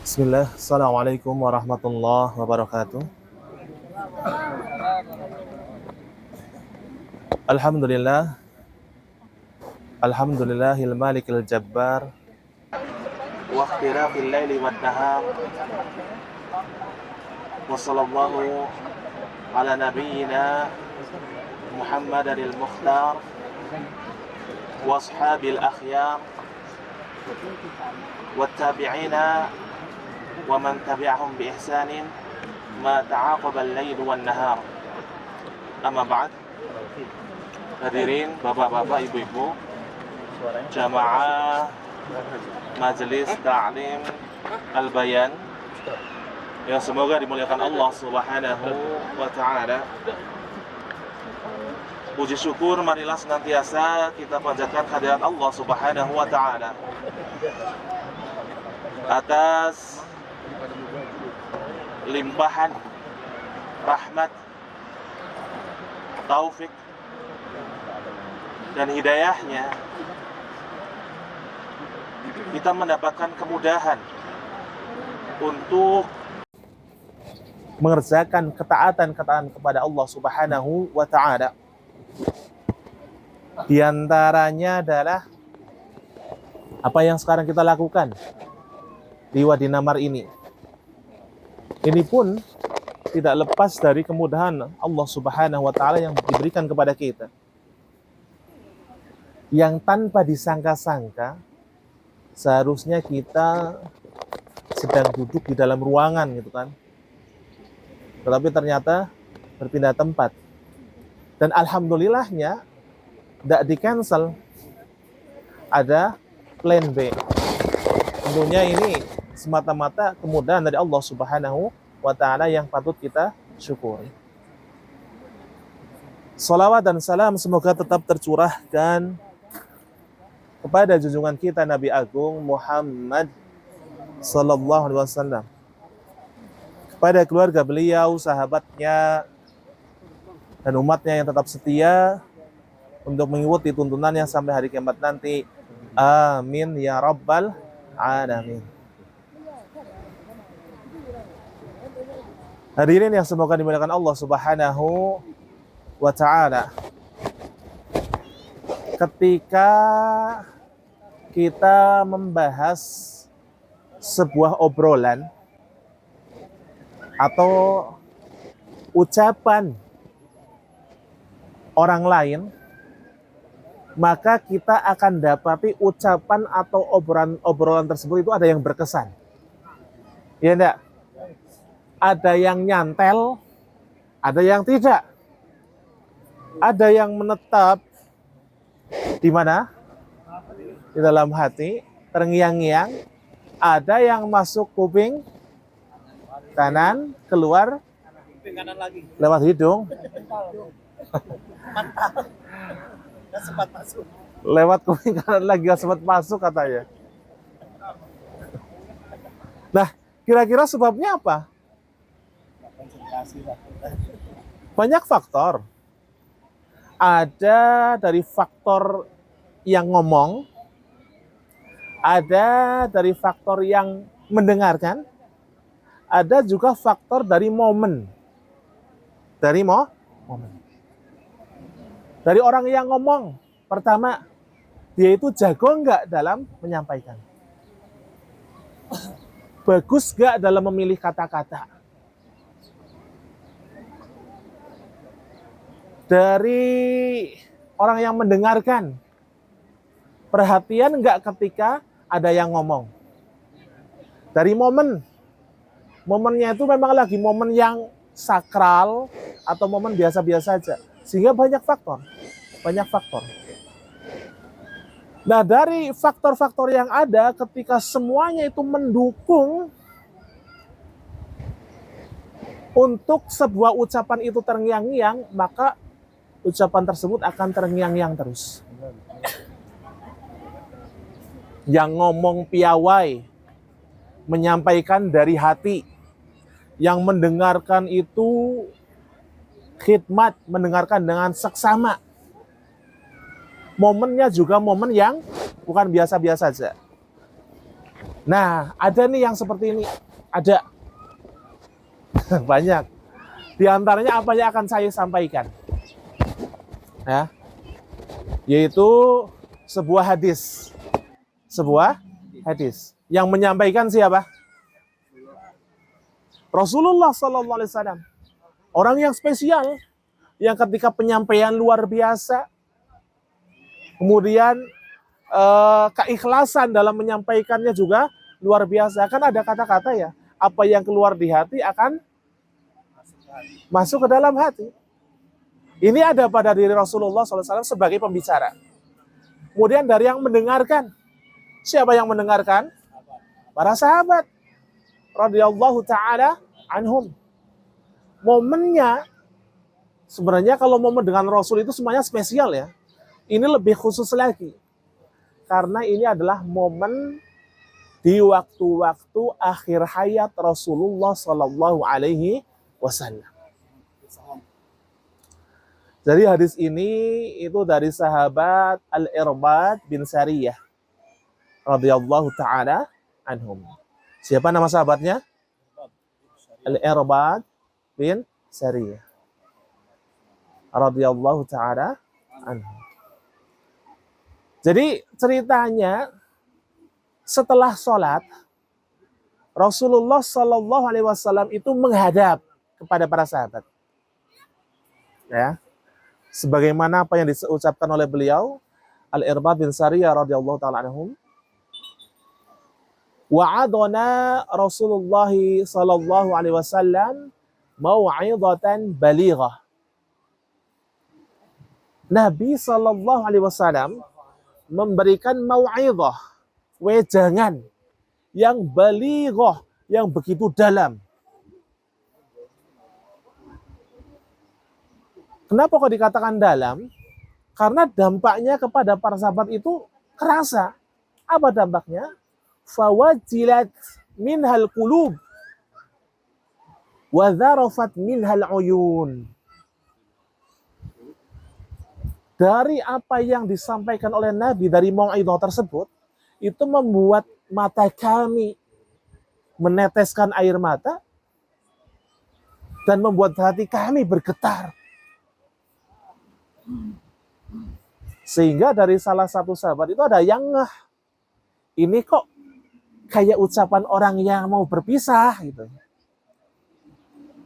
Bismillah, Assalamualaikum warahmatullahi wabarakatuh. Alhamdulillah, Alhamdulillahil malikil jabbar wa ikhtirafil laili wad nahar wa sallallahu ala nabiyyina Muhammadanil mukhtar wa ashabil akhyar wa tabi'ina wa man tabi'ahum bi ihsanin ma ta'aqaba al-lailu wan nahar. Amma ba'd. Hadirin bapak-bapak, ibu-ibu, jamaah Majelis Ta'lim Al-Bayan yang semoga dimuliakan Allah Subhanahu wa taala. Puji syukur marilah senantiasa kita panjatkan kehadirat Allah Subhanahu wa taala atas limpahan rahmat, taufik dan hidayahnya, kita mendapatkan kemudahan untuk mengerjakan ketaatan-ketaatan kepada Allah Subhanahu wa taala. Di antaranya adalah apa yang sekarang kita lakukan di Wadi Namar ini. Ini pun tidak lepas dari kemudahan Allah Subhanahu wa taala yang diberikan kepada kita, yang tanpa disangka-sangka seharusnya kita sedang duduk di dalam ruangan gitu kan, tetapi ternyata berpindah tempat. Dan alhamdulillahnya tidak di-cancel, ada plan B. Tentunya ini semata-mata kemudahan dari Allah Subhanahu wa taala yang patut kita syukuri. Salawat dan salam semoga tetap tercurahkan kepada junjungan kita Nabi Agung Muhammad sallallahu alaihi wasallam, kepada keluarga beliau, sahabatnya, dan umatnya yang tetap setia untuk mengikuti tuntunannya sampai hari kiamat nanti. Amin ya rabbal alamin. Hadirin yang semoga dimuliakan Allah Subhanahu wa taala. Ketika kita membahas sebuah obrolan atau ucapan orang lain, maka kita akan dapati ucapan atau obrolan tersebut itu ada yang berkesan. Ya enggak? Ada yang nyantel, ada yang tidak. Ada yang menetap di mana? Di dalam hati, terngiang-ngiang. Ada yang masuk kuping kanan, keluar lewat hidung. Lewat kuping kanan lagi gak sempat masuk katanya. Nah, kira-kira sebabnya apa? Banyak faktor. Ada dari faktor yang ngomong, ada dari faktor yang mendengarkan, ada juga faktor dari momen. Dari momen. Dari orang yang ngomong, pertama, dia itu jago nggak dalam menyampaikan? Bagus nggak dalam memilih kata-kata? Dari orang yang mendengarkan, perhatian nggak ketika ada yang ngomong? Dari momen, momennya itu memang lagi momen yang sakral atau momen biasa-biasa saja, sehingga banyak faktor. Nah, dari faktor-faktor yang ada, ketika semuanya itu mendukung untuk sebuah ucapan itu terngiang-ngiang, maka ucapan tersebut akan terngiang-ngiang terus. Yang ngomong piawai, menyampaikan dari hati. Yang mendengarkan itu khidmat, mendengarkan dengan seksama. Momennya juga momen yang bukan biasa-biasa saja. Nah, ada nih yang seperti ini. Ada. Banyak. Di antaranya apa yang akan saya sampaikan. Ya. Yaitu sebuah hadis. Sebuah hadis. Yang menyampaikan siapa? Rasulullah SAW. Orang yang spesial. Yang ketika penyampaian luar biasa. Kemudian keikhlasan dalam menyampaikannya juga luar biasa. Kan ada kata-kata ya, apa yang keluar di hati akan masuk ke dalam hati. Ini ada pada diri Rasulullah SAW sebagai pembicara. Kemudian dari yang mendengarkan, siapa yang mendengarkan? Para sahabat radhiyallahu taala anhum. Momennya sebenarnya kalau momen dengan Rasul itu semuanya spesial ya. Ini lebih khusus lagi. Karena ini adalah momen di waktu-waktu akhir hayat Rasulullah Sallallahu Alaihi Wasallam. Jadi hadis ini itu dari sahabat Al-Irbad bin Sariyah radhiyallahu taala anhum. Siapa nama sahabatnya? Al-Irbad bin Sariyah radhiyallahu taala anhum. Jadi ceritanya setelah sholat Rasulullah Shallallahu Alaihi Wasallam itu menghadap kepada para sahabat, ya, sebagaimana apa yang diucapkan oleh beliau Al-Irbad bin Sariyah radhiyallahu taala anhum. Wa'adana Rasulullah Shallallahu Alaihi Wasallam mau'izatan balighah. Nabi Shallallahu Alaihi Wasallam memberikan mau'izah, wejangan yang balighah, yang begitu dalam. Kenapa kok dikatakan dalam? Karena dampaknya kepada para sahabat itu kerasa. Apa dampaknya? Fawajilat minhal qulub wa dzarafat minhal uyun. Dari apa yang disampaikan oleh Nabi dari mau'izah tersebut, itu membuat mata kami meneteskan air mata dan membuat hati kami bergetar. Sehingga dari salah satu sahabat itu ada yang ngeh, ini kok kayak ucapan orang yang mau berpisah gitu.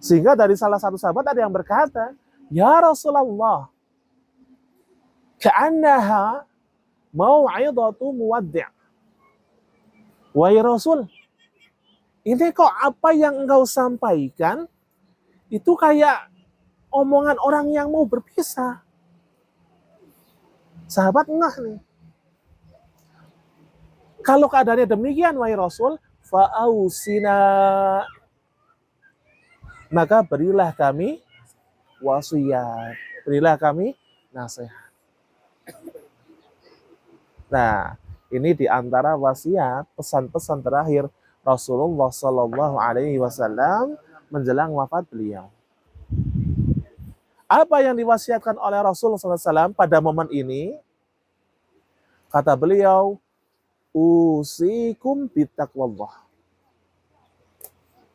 Sehingga dari salah satu sahabat ada yang berkata, ya Rasulullah, ka'annaha mau'izatu muwaddi'. Wahai Rasul, ini kok apa yang engkau sampaikan itu kayak omongan orang yang mau berpisah. Sahabat ngeh nih. Kalau keadaannya demikian, wahai Rasul, fa'ausina, maka berilah kami wasiat, berilah kami nasihat. Nah, ini di antara wasiat, pesan-pesan terakhir Rasulullah Sallallahu Alaihi Wasallam menjelang wafat beliau. Apa yang diwasiatkan oleh Rasulullah SAW pada momen ini? Kata beliau, usikum bittaqwallah.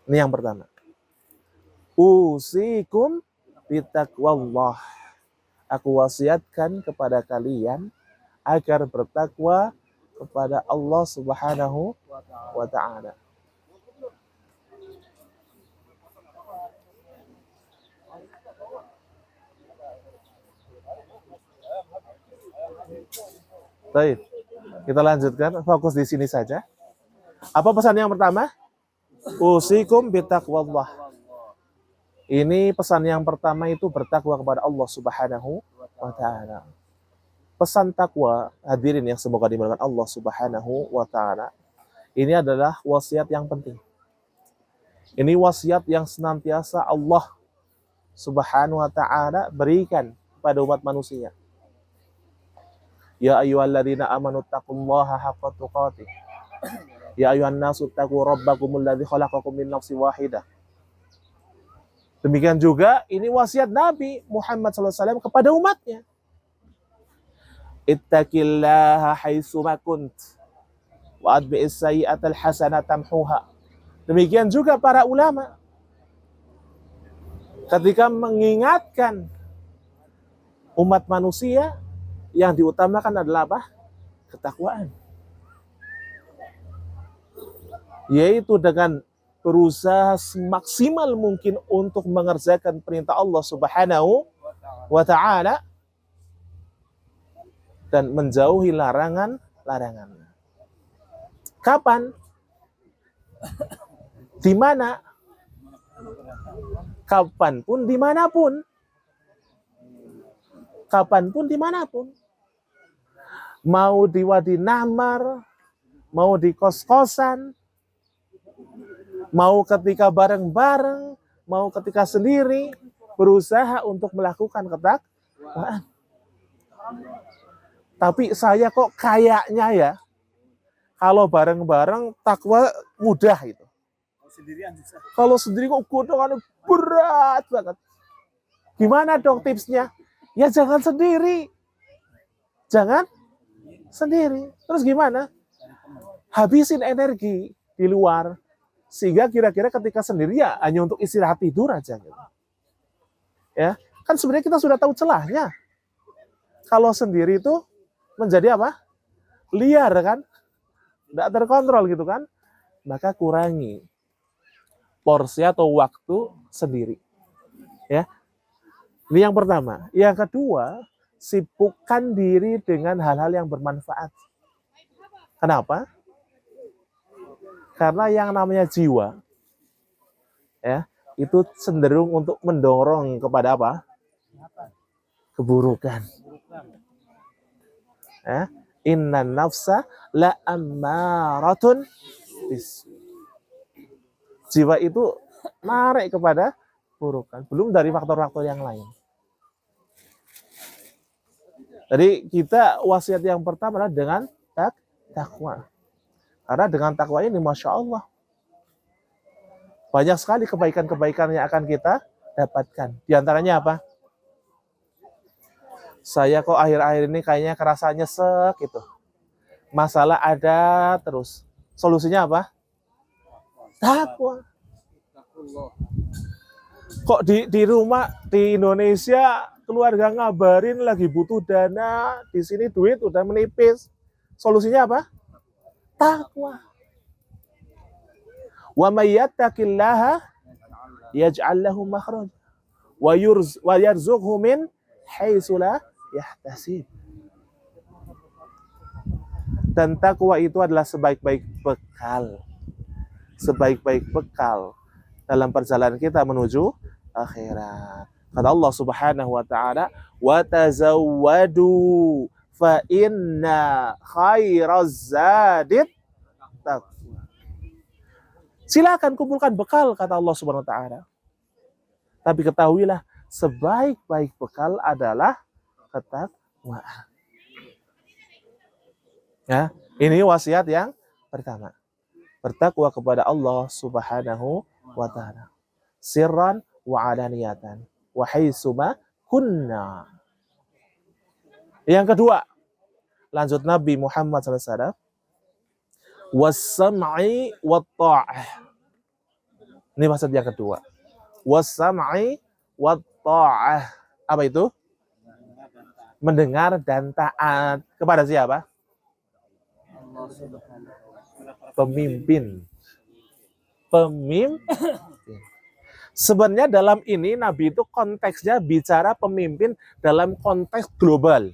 Ini yang pertama. Usikum bittaqwallah. Aku wasiatkan kepada kalian agar bertakwa kepada Allah Subhanahu wa Ta'ala. Baik, kita lanjutkan, fokus di sini saja. Apa pesan yang pertama? Usikum bittaqwallah. Ini pesan yang pertama itu bertakwa kepada Allah Subhanahu wa Ta'ala. Pesan takwa, hadirin yang semoga dimuliakan Allah Subhanahu wa Ta'ala, ini adalah wasiat yang penting. Ini wasiat yang senantiasa Allah Subhanahu wa Ta'ala berikan kepada umat manusia. Ya ayyuhalladzina amanu taqullaha haqqa tuqatih. Ya ayyuhan nasu taqu rabbakumul ladzi khalaqakum min nafsin wahidah. Demikian juga ini wasiat Nabi Muhammad SAW kepada umatnya. Ittaqillaha haitsu ma kunt. Wa atbi'is sayyi'atal hasanata tamhuha. Demikian juga para ulama ketika mengingatkan umat manusia, yang diutamakan adalah apa? Ketakwaan. Yaitu dengan berusaha semaksimal mungkin untuk mengerjakan perintah Allah Subhanahu wa ta'ala dan menjauhi larangan-larangan. Kapan? Di mana? Kapanpun, dimanapun. Kapanpun, dimanapun. Mau di Wadi Namar, mau di kos-kosan, mau ketika bareng-bareng, mau ketika sendiri, berusaha untuk melakukan ketakwaan. Tapi saya kok kayaknya ya, kalau bareng-bareng takwa mudah itu. Kalau sendiri kok godongan berat banget. Gimana dong tipsnya? Ya jangan sendiri. Jangan sendiri. Terus gimana? Habisin energi di luar. Sehingga kira-kira ketika sendiri ya hanya untuk istirahat tidur aja. Gitu. Ya, kan sebenarnya kita sudah tahu celahnya. Kalau sendiri itu menjadi apa? Liar kan? Tidak terkontrol gitu kan? Maka kurangi porsi atau waktu sendiri. Ya. Ini yang pertama. Yang kedua, sibukkan diri dengan hal-hal yang bermanfaat. Kenapa? Karena yang namanya jiwa, ya, itu cenderung untuk mendorong kepada apa? Keburukan. Ya. Inna nafsa la ammaratun bisu. Jiwa itu narik kepada keburukan. Belum dari faktor-faktor yang lain. Jadi kita wasiat yang pertama adalah dengan takwa. Karena dengan takwa ini Masya Allah, banyak sekali kebaikan-kebaikan yang akan kita dapatkan. Di antaranya apa? Saya kok akhir-akhir ini kayaknya kerasa nyesek gitu. Masalah ada terus. Solusinya apa? Takwa. Kok di rumah di Indonesia keluarga ngabarin lagi butuh dana, di sini duit udah menipis. Solusinya apa? Takwa. Wa may yattaqillaha yaj'al lahu makhraja wa yarzuqhu min haitsu la yahtasib. Dan takwa itu adalah sebaik-baik bekal. Sebaik-baik bekal dalam perjalanan kita menuju akhirat. Kata Allah Subhanahu wa taala, "Wa tazawwadu fa inna khairaz zadit taqwa." Silakan kumpulkan bekal, kata Allah Subhanahu wa taala. Tapi ketahuilah, sebaik-baik bekal adalah ketakwaan. Ya, ini wasiat yang pertama. Bertakwa kepada Allah Subhanahu wa taala. Sirran wa alaniyatan wa haitsuma kunna. Yang kedua, lanjut Nabi Muhammad SAW, was-sam'i wat-tha'ah. Ini maksud yang kedua. Was-sam'i wat-tha'ah. Apa itu? Mendengar dan taat kepada siapa? Pemimpin. Pemimpin. Sebenarnya dalam ini Nabi itu konteksnya bicara pemimpin dalam konteks global.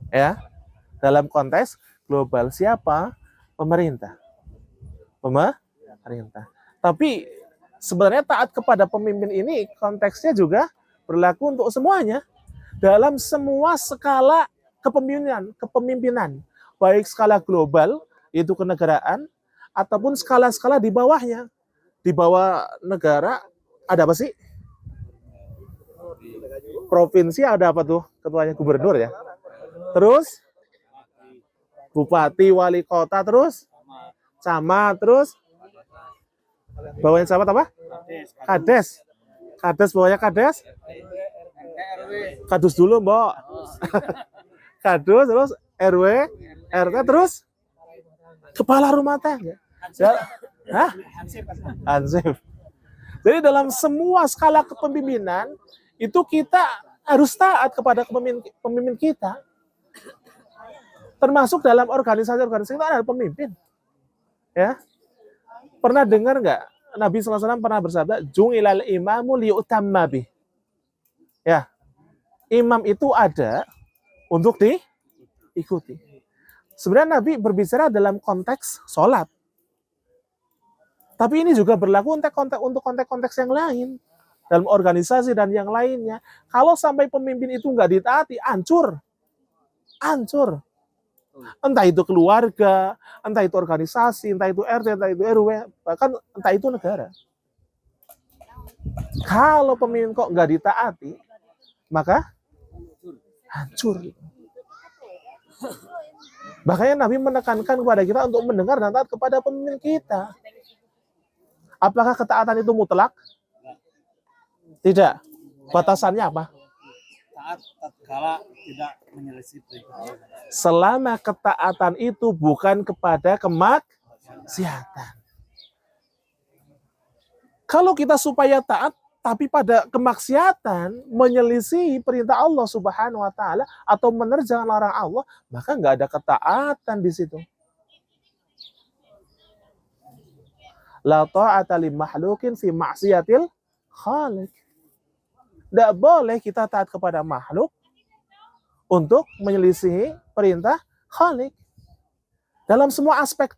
Ya. Dalam konteks global. Siapa? Pemerintah. Pemerintah. Tapi sebenarnya taat kepada pemimpin ini konteksnya juga berlaku untuk semuanya. Dalam semua skala kepemimpinan. Baik skala global, itu kenegaraan, ataupun skala-skala di bawahnya. Di bawah negara ada apa sih? Provinsi ada apa tuh? Ketuanya gubernur ya. Terus bupati, wali kota, terus camat, terus bawahnya camat apa? Kades. Kades bawahnya kades. Kadus dulu, Mbok. Kadus, terus RW, RT, terus Kepala rumah tangga. Hah? Hansip. Jadi dalam semua skala kepemimpinan itu kita harus taat kepada pemimpin kita. Termasuk dalam organisasi kita ada pemimpin. Ya. Pernah dengar nggak Nabi SAW pernah bersabda, "Jungilal imamu liyutamma bih." Ya. Imam itu ada untuk diikuti. Sebenarnya Nabi berbicara dalam konteks sholat. Tapi ini juga berlaku untuk konteks-konteks yang lain. Dalam organisasi dan yang lainnya. Kalau sampai pemimpin itu nggak ditaati, hancur. Hancur. Entah itu keluarga, entah itu organisasi, entah itu RT, entah itu RW, bahkan entah itu negara. Kalau pemimpin kok nggak ditaati, maka hancur. Makanya Nabi menekankan kepada kita untuk mendengar dan taat kepada pemimpin kita. Apakah ketaatan itu mutlak? Tidak. Batasannya apa? Taat tatkala tidak menyelisih perintah. Selama ketaatan itu bukan kepada kemaksiatan. Kalau kita supaya taat, tapi pada kemaksiatan, menyelisih perintah Allah Subhanahu wa Ta'ala, atau menerjang larang Allah, maka nggak ada ketaatan di situ. La ta'ata li makhlukin fi maksiatil khaliq. Tidak boleh kita taat kepada makhluk untuk menyelisihi perintah khaliq. Dalam semua aspek.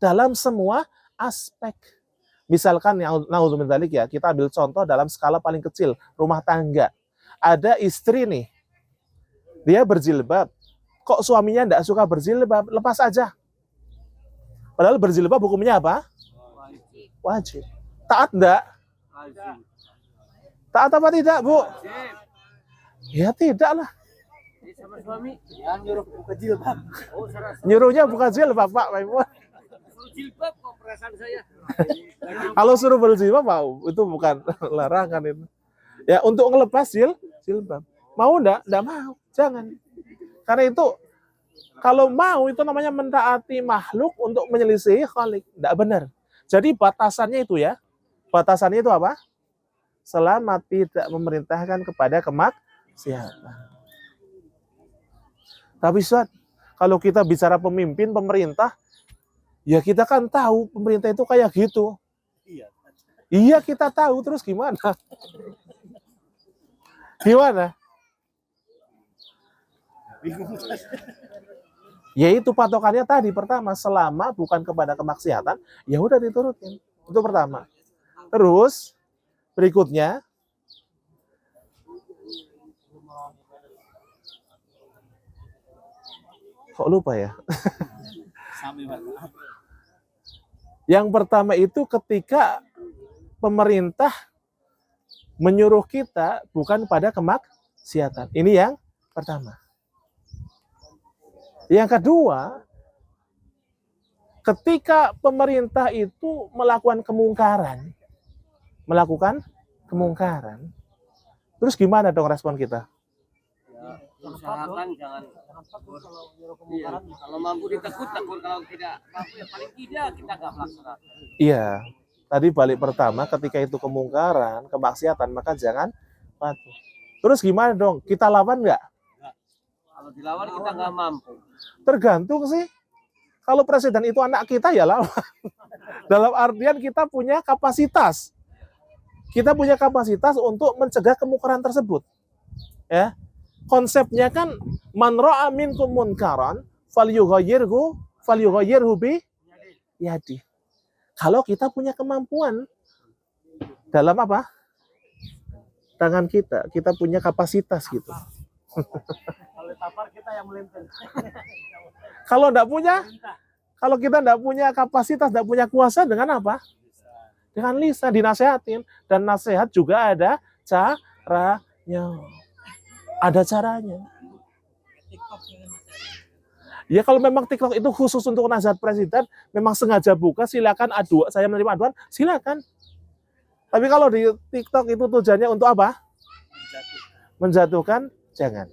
Misalkan, naudzubillah dzalik ya, kita ambil contoh dalam skala paling kecil, rumah tangga. Ada istri nih, dia berjilbab. Kok suaminya tidak suka berjilbab? Lepas aja. Padahal berjilbab hukumnya apa? Wajib. Taat enggak? Taat apa tidak, Bu? Ya tidak lah. Sama suami yang nyuruh buka jilbab. Nyuruhnya buka jilbab, Pak. Jilbab kok perasaan saya. Kalau suruh berjilbab, mau. Itu bukan larangan itu. Ya, untuk ngelepas jilbab. Mau enggak? Enggak mau. Jangan. Karena itu, kalau mau itu namanya mentaati makhluk untuk menyelisihi khalik. Enggak benar. Jadi batasannya itu ya. Batasannya itu apa? Selama tidak memerintahkan kepada kemaksiatan. Tapi Ustaz, kalau kita bicara pemimpin, pemerintah, ya kita kan tahu pemerintah itu kayak gitu. Iya kita tahu, terus gimana? Gimana? Yaitu patokannya tadi, pertama, selama bukan kepada kemaksiatan, ya udah diturutin. Itu pertama. Terus berikutnya, kok lupa ya? Yang pertama itu ketika pemerintah menyuruh kita bukan pada kemaksiatan. Ini yang pertama. Yang kedua, ketika pemerintah itu melakukan kemungkaran, terus gimana dong respon kita? Ya, usahakan jangan iya. Kalau mampu ditekut, kalau tidak mampu ya paling tidak kita nggak melaksanakan. Iya, tadi balik pertama, ketika itu kemungkaran, kemaksiatan, maka jangan patuh. Terus gimana dong? Kita lawan nggak? Kalau dilawan kita nggak mampu. Tergantung sih. Kalau presiden itu anak kita ya lawan. Dalam artian kita punya kapasitas. Kita punya kapasitas untuk mencegah kemungkaran tersebut. Ya. Konsepnya kan man ra'a minkum munkaran falyughayyirhu bi yadi. Kalau kita punya kemampuan dalam apa? Tangan kita punya kapasitas gitu. Kalau kita tidak punya kapasitas, tidak punya kuasa, dengan apa? Dengan lisan, dinasehatin. Dan nasihat juga ada caranya. Ada caranya. Ya kalau memang TikTok itu khusus untuk nasihat presiden, memang sengaja buka, silakan aduan, saya menerima aduan, silakan. Tapi kalau di TikTok itu tujuannya untuk apa? Menjatuhkan, jangan.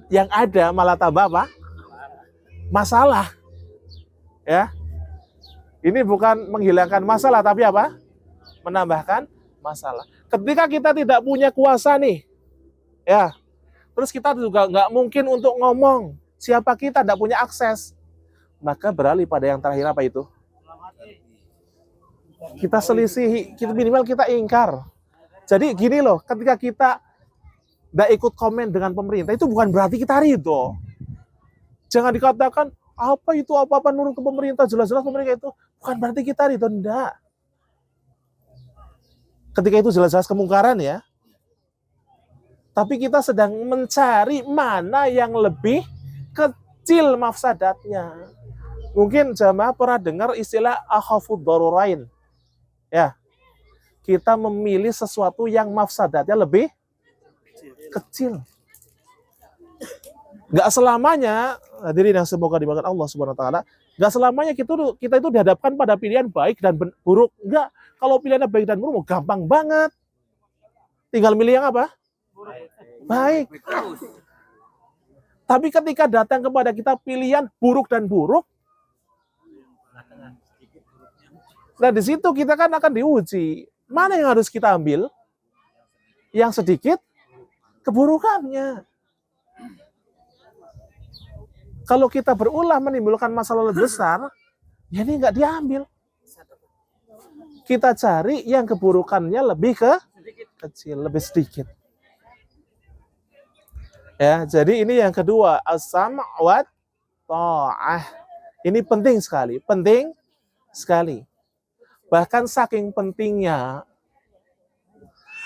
Yang ada malah tambah apa? Masalah. Ya. Ini bukan menghilangkan masalah, tapi apa? Menambahkan masalah. Ketika kita tidak punya kuasa nih, ya, terus kita juga nggak mungkin untuk ngomong siapa kita, tidak punya akses, maka beralih pada yang terakhir apa itu? Kita selisihi, kita minimal kita ingkar. Jadi gini loh, ketika kita tidak ikut komen dengan pemerintah, itu bukan berarti kita ridho. Jangan dikatakan apa itu apa-apa nurut ke pemerintah, jelas-jelas pemerintah itu bukan berarti kita ridho, enggak. Ketika itu jelas-jelas kemungkaran ya. Tapi kita sedang mencari mana yang lebih kecil mafsadatnya. Mungkin jamaah pernah dengar istilah akhafud darurain. Ya. Kita memilih sesuatu yang mafsadatnya lebih kecil. Gak selamanya, hadirin yang semoga dimakan Allah Subhanahu wa taala, gak selamanya kita itu dihadapkan pada pilihan baik dan buruk. Enggak. Kalau pilihannya baik dan buruk gampang banget. Tinggal milih yang apa? Baik. Tapi ketika datang kepada kita pilihan buruk dan buruk, nah di situ kita kan akan diuji. Mana yang harus kita ambil? Yang sedikit keburukannya. Kalau kita berulah menimbulkan masalah lebih besar, ya ini nggak diambil. Kita cari yang keburukannya lebih kecil, lebih sedikit. Ya, jadi ini yang kedua, as-sam' wa ta'ah. Ini penting sekali. Bahkan saking pentingnya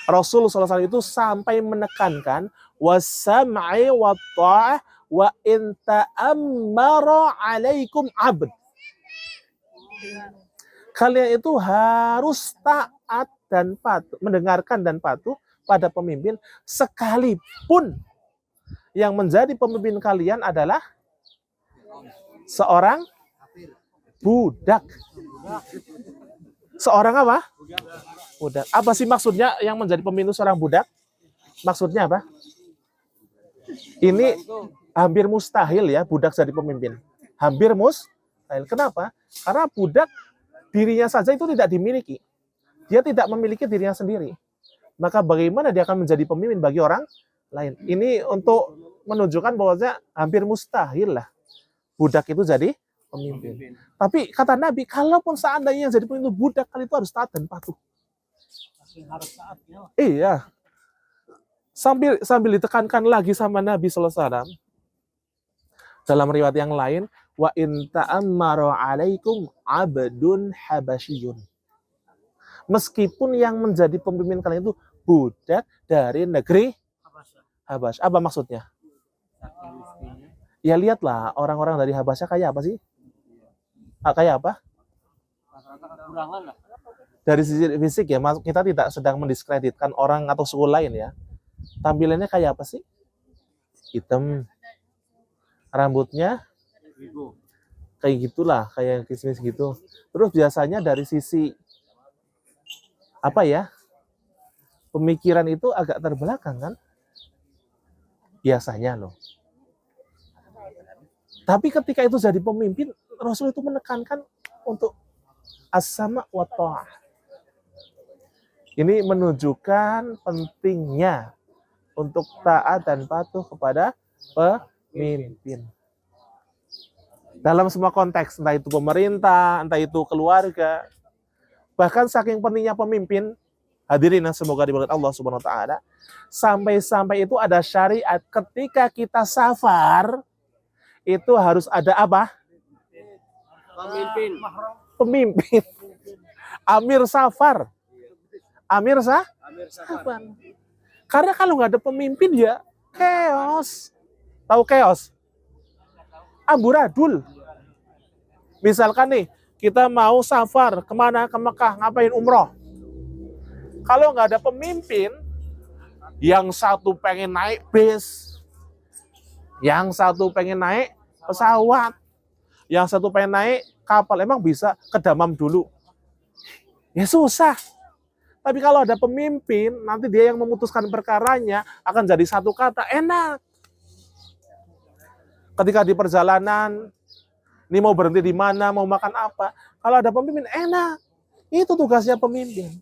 Rasul SAW itu sampai menekankan was-sam'i wa ta'ah wa in ta'ammara 'alaikum 'abd. Kalian itu harus taat dan patuh, mendengarkan dan patuh pada pemimpin sekalipun yang menjadi pemimpin kalian adalah seorang budak. Seorang apa? Budak. Apa sih maksudnya yang menjadi pemimpin seorang budak? Maksudnya apa? Ini hampir mustahil ya budak jadi pemimpin. Hampir mustahil. Kenapa? Karena budak dirinya saja itu tidak dimiliki. Dia tidak memiliki dirinya sendiri. Maka bagaimana dia akan menjadi pemimpin bagi orang lain? Ini untuk menunjukkan bahwa hampir mustahil lah budak itu jadi pemimpin. Tapi kata Nabi, kalaupun seandainya jadi pemimpin budak, kali itu harus taat dan patuh. Iya. Sambil ditekankan lagi sama Nabi SAW dalam riwayat yang lain, wa in ta'ammaru 'alaikum 'abdun habasyiyun. Meskipun yang menjadi pemimpin kalian itu budak dari negeri Habasy. Apa maksudnya? Ya lihatlah orang-orang dari Habasyah kayak apa sih? Kayak apa? Dari sisi fisik ya, kita tidak sedang mendiskreditkan orang atau suku lain ya. Tampilannya kayak apa sih? Hitam. Rambutnya kayak gitulah, kayak kismis gitu. Terus biasanya dari sisi apa ya? Pemikiran itu agak terbelakang kan? Biasanya loh. Tapi ketika itu jadi pemimpin, Rasul itu menekankan untuk as-sama' wa ta'ah. Ini menunjukkan pentingnya untuk taat dan patuh kepada pemimpin. Dalam semua konteks, entah itu pemerintah, entah itu keluarga. Bahkan saking pentingnya pemimpin, hadirin yang semoga diberkati Allah Subhanahu wa taala, sampai-sampai itu ada syariat ketika kita safar itu harus ada apa? Pemimpin. Amir safar. Safar. Karena kalau nggak ada pemimpin ya chaos. Tahu chaos? Amburadul. Misalkan nih, kita mau safar kemana? Ke Mekah, ngapain umroh? Kalau nggak ada pemimpin, yang satu pengen naik bis, yang satu pengen naik pesawat, yang satu pengen naik kapal, emang bisa ke Damam dulu? Ya susah. Tapi kalau ada pemimpin, nanti dia yang memutuskan perkaranya akan jadi satu kata, enak. Ketika di perjalanan, Ini mau berhenti di mana, mau makan apa. Kalau ada pemimpin, enak. Itu tugasnya pemimpin.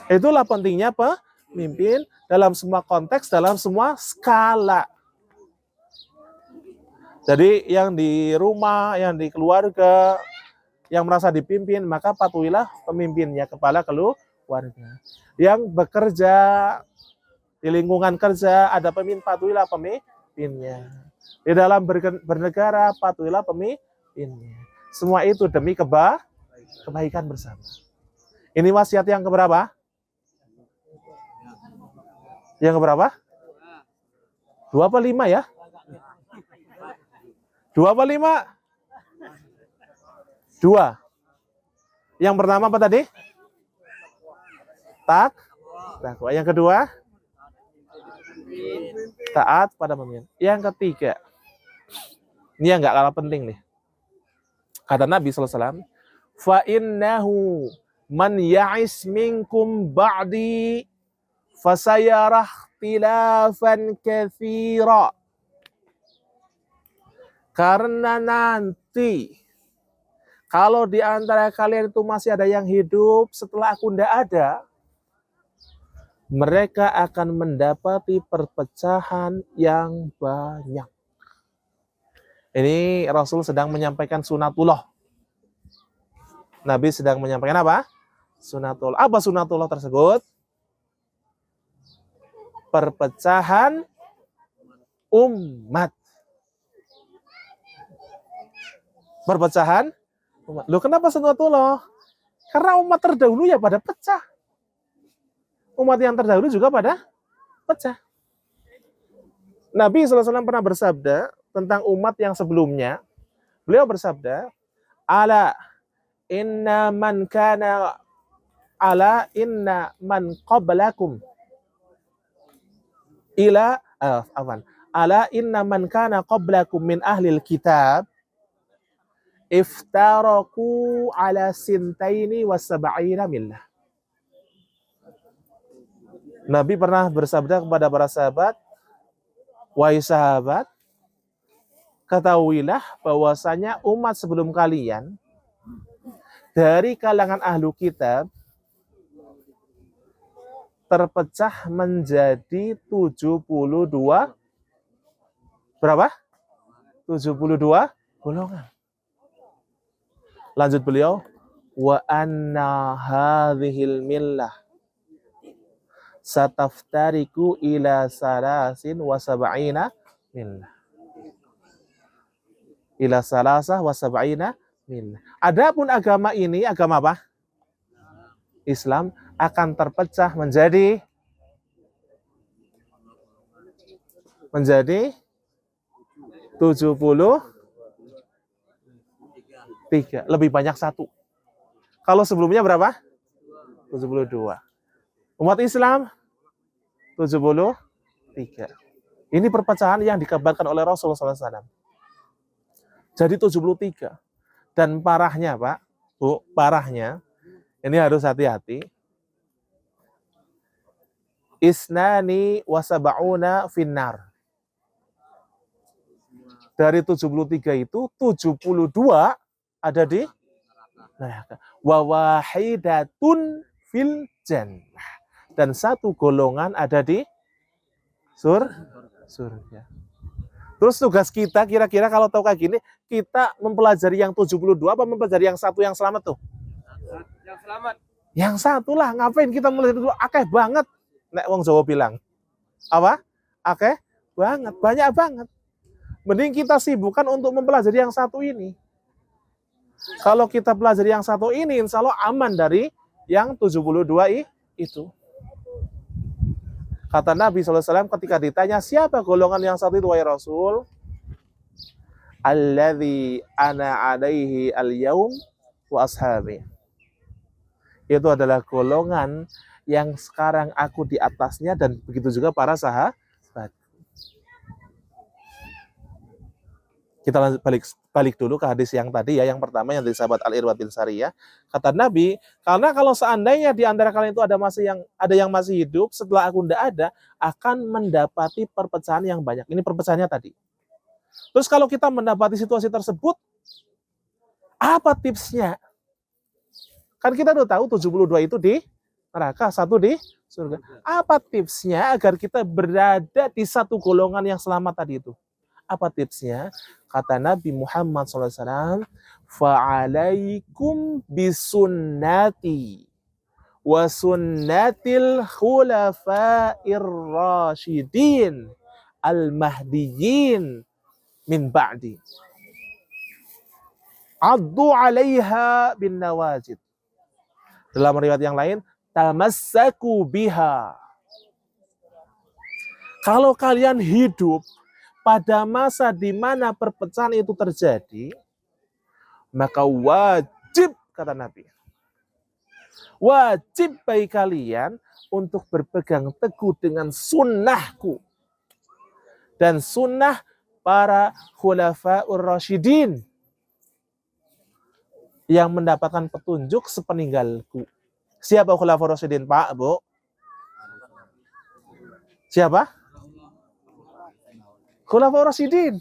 Itulah pentingnya pemimpin dalam semua konteks, dalam semua skala. Jadi yang di rumah, yang di keluarga, yang merasa dipimpin, maka patuhilah pemimpinnya, kepala keluarga. Yang bekerja di lingkungan kerja, ada pemimpin, patuhilah pemimpinnya. Di dalam bernegara, patuhilah pemimpinnya. Semua itu demi kebaikan bersama. Ini wasiat yang keberapa? Yang keberapa? 2 apa 5 ya? 2 apa 5? 2. Yang pertama apa tadi? Takwa. Yang kedua? Taat pada pemimpin. Yang ketiga, ini yang nggak kalah penting nih. Kata Nabi SAW, fa innahu man ya'is minkum ba'di fasayarah tilafan katsira. Karena nanti kalau di antara kalian itu masih ada yang hidup setelah aku tidak ada, mereka akan mendapati perpecahan yang banyak. Ini Rasul sedang menyampaikan sunatullah. Nabi sedang menyampaikan apa? Sunatullah. Apa sunatullah tersebut? Perpecahan umat. Perpecahan umat. Loh, kenapa sunatullah? Karena umat terdahulu ya pada pecah. Umat yang terdahulu juga pada pecah. Nabi SAW pernah bersabda tentang umat yang sebelumnya. Beliau bersabda, inna man qablakum inna man kana qablakum min ahlil kitab iftaraku ala sintaini wa sab'ina millah. Nabi pernah bersabda kepada para sahabat, wahai sahabat, ketahuilah bahwasanya umat sebelum kalian dari kalangan ahlu kitab terpecah menjadi 72 berapa? 72 golongan. Lanjut beliau, wa anna hadhil millah sataftariku ila salasin wa sab'ina millah. Ila salasah wa sab'ina millah. Adapun agama ini, agama apa? Islam akan terpecah menjadi 73, lebih banyak satu. Kalau sebelumnya berapa? 72. Umat Islam 73. Ini perpecahan yang dikabarkan oleh Rasulullah SAW. Jadi 73. Dan parahnya Pak, Bu, parahnya, ini harus hati-hati. Isnani wasaba'una finnar. Dari 73 itu 72 ada di neraka. Wa wahidatun fil jannah. Dan satu golongan ada di surga. Terus tugas kita kira-kira kalau tahu kayak gini, kita mempelajari yang 72 apa mempelajari yang satu yang selamat tuh? Yang selamat. Yang satu lah, ngapain kita mempelajari dulu? Akeh banget. Nek wong Jawa bilang. Apa? Akeh banget, banyak banget. Mending kita sibukkan untuk mempelajari yang satu ini. Kalau kita pelajari yang satu ini, insya Allah aman dari yang 72 itu. Kata Nabi SAW ketika ditanya, siapa golongan yang satu itu, wahai Rasul? Alladzi ana alaihi al-yaum wa ashabi. Itu adalah golongan yang sekarang aku di atasnya dan begitu juga para sahabat. Kita balik dulu ke hadis yang tadi ya, yang pertama yang dari sahabat Al-Irwad bin Sariyah. Kata Nabi, karena kalau seandainya di antara kalian itu ada yang masih hidup setelah aku tidak ada, akan mendapati perpecahan yang banyak. Ini perpecahannya tadi. Terus kalau kita mendapati situasi tersebut, apa tipsnya? Kan kita udah tahu 72 itu di neraka, 1 di surga. Apa tipsnya agar kita berada di satu golongan yang selamat tadi itu? Apa tipsnya? Kata Nabi Muhammad SAW, fa'alaikum bisunnati wa sunnatil khulafa'ir rasyidin al-mahdiyyin min ba'di. Addu 'alaiha bin nawajid. Dalam riwayat yang lain, tamassaku biha. Kalau kalian hidup pada masa di mana perpecahan itu terjadi, maka wajib, kata Nabi, wajib bagi kalian untuk berpegang teguh dengan sunnahku dan sunnah para khulafaur rasyidin yang mendapatkan petunjuk sepeninggalku. Siapa khulafaur rasyidin, Pak, Bu? Siapa? Khulafaur rasyidin.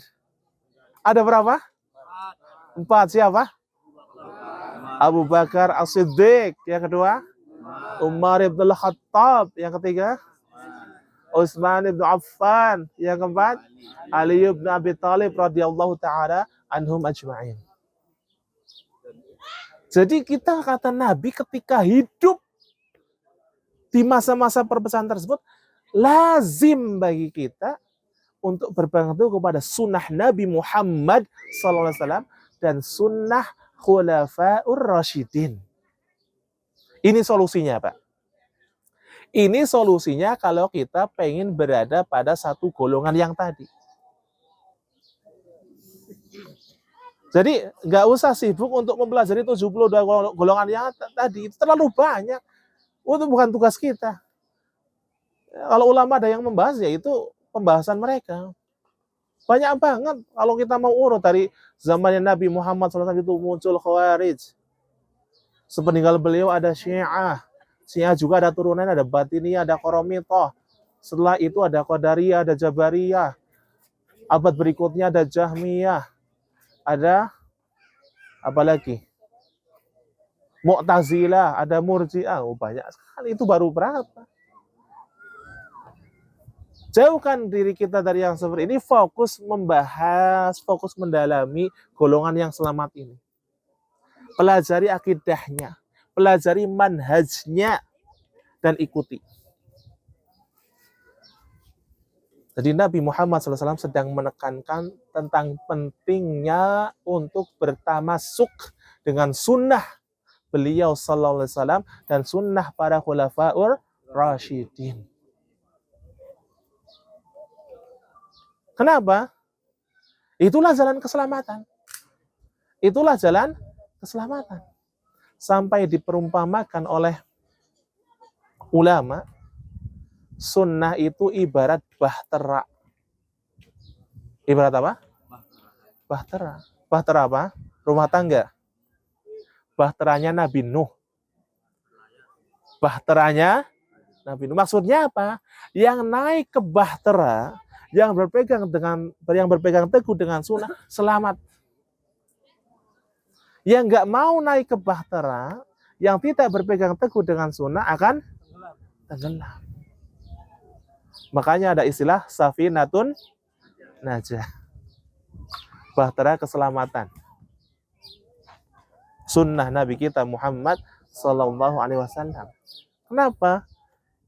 Ada berapa? 4. Siapa? Abu Bakar As-Siddiq. Yang kedua? Umar ibn al-Khattab. Yang ketiga? Utsman ibn Affan. Yang keempat? Ali ibn Abi Thalib radhiyallahu ta'ala anhum ajma'in. Jadi kita, kata Nabi, ketika hidup di masa-masa perpecahan tersebut, lazim bagi kita untuk berpegang teguh kepada sunnah Nabi Muhammad SAW dan sunnah khulafaur rasyidin. Ini solusinya, Pak. Ini solusinya kalau kita pengen berada pada satu golongan yang tadi. Jadi nggak usah sibuk untuk mempelajari 72 golongan yang tadi. Itu terlalu banyak. Itu bukan tugas kita. Kalau ulama ada yang membahas, ya itu pembahasan mereka. Banyak banget. Kalau kita mau urut dari zamannya Nabi Muhammad SAW itu muncul Khawarij. Sepeninggal beliau ada Syiah. Syiah juga ada turunan, ada Batiniyah, ada Qaramithah. Setelah itu ada Qadariyah, ada Jabariyah. Abad berikutnya ada Jahmiyah. Ada apa lagi? Mu'tazilah, ada Murji'ah. Oh, banyak sekali. Itu baru berapa? Jauhkan diri kita dari yang seperti ini, fokus membahas, fokus mendalami golongan yang selamat ini. Pelajari akidahnya, pelajari manhajnya, dan ikuti. Jadi Nabi Muhammad SAW sedang menekankan tentang pentingnya untuk bertamasuk dengan sunnah beliau SAW dan sunnah para khulafaur rasyidin. Kenapa? Itulah jalan keselamatan. Itulah jalan keselamatan. Sampai diperumpamakan oleh ulama, sunnah itu ibarat bahtera. Ibarat apa? Bahtera. Bahtera apa? Rumah tangga. Bahteranya Nabi Nuh. Bahteranya Nabi Nuh. Maksudnya apa? Yang naik ke bahtera, yang berpegang teguh dengan sunnah, selamat. Yang nggak mau naik ke bahtera, yang tidak berpegang teguh dengan sunnah akan tenggelam. Makanya ada istilah safinatun najah. Bahtera keselamatan. Sunnah Nabi kita Muhammad Sallallahu Alaihi Wasallam. Kenapa?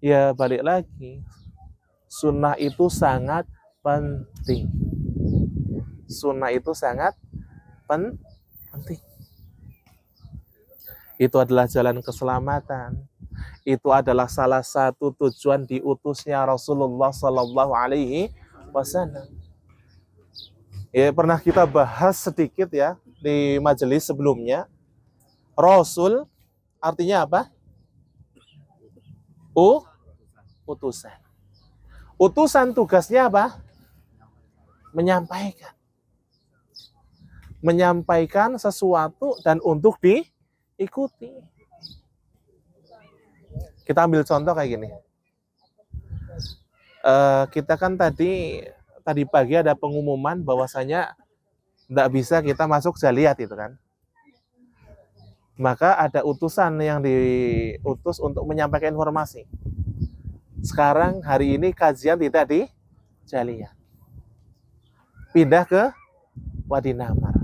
Ya balik lagi. Sunnah itu sangat penting. Sunnah itu sangat penting. Itu adalah jalan keselamatan. Itu adalah salah satu tujuan diutusnya Rasulullah Sallallahu Alaihi Wasallam. Ya, pernah kita bahas sedikit ya di majelis sebelumnya. Rasul artinya apa? Utusan. Utusan tugasnya apa? Menyampaikan. Menyampaikan sesuatu dan untuk diikuti. Kita ambil contoh kayak gini. Kita kan tadi tadi pagi ada pengumuman bahwasanya tidak bisa kita masuk jaliyat itu kan. Maka ada utusan yang diutus untuk menyampaikan informasi. Sekarang hari ini kajian tidak di jaliyat. Pindah ke Wadi Namar.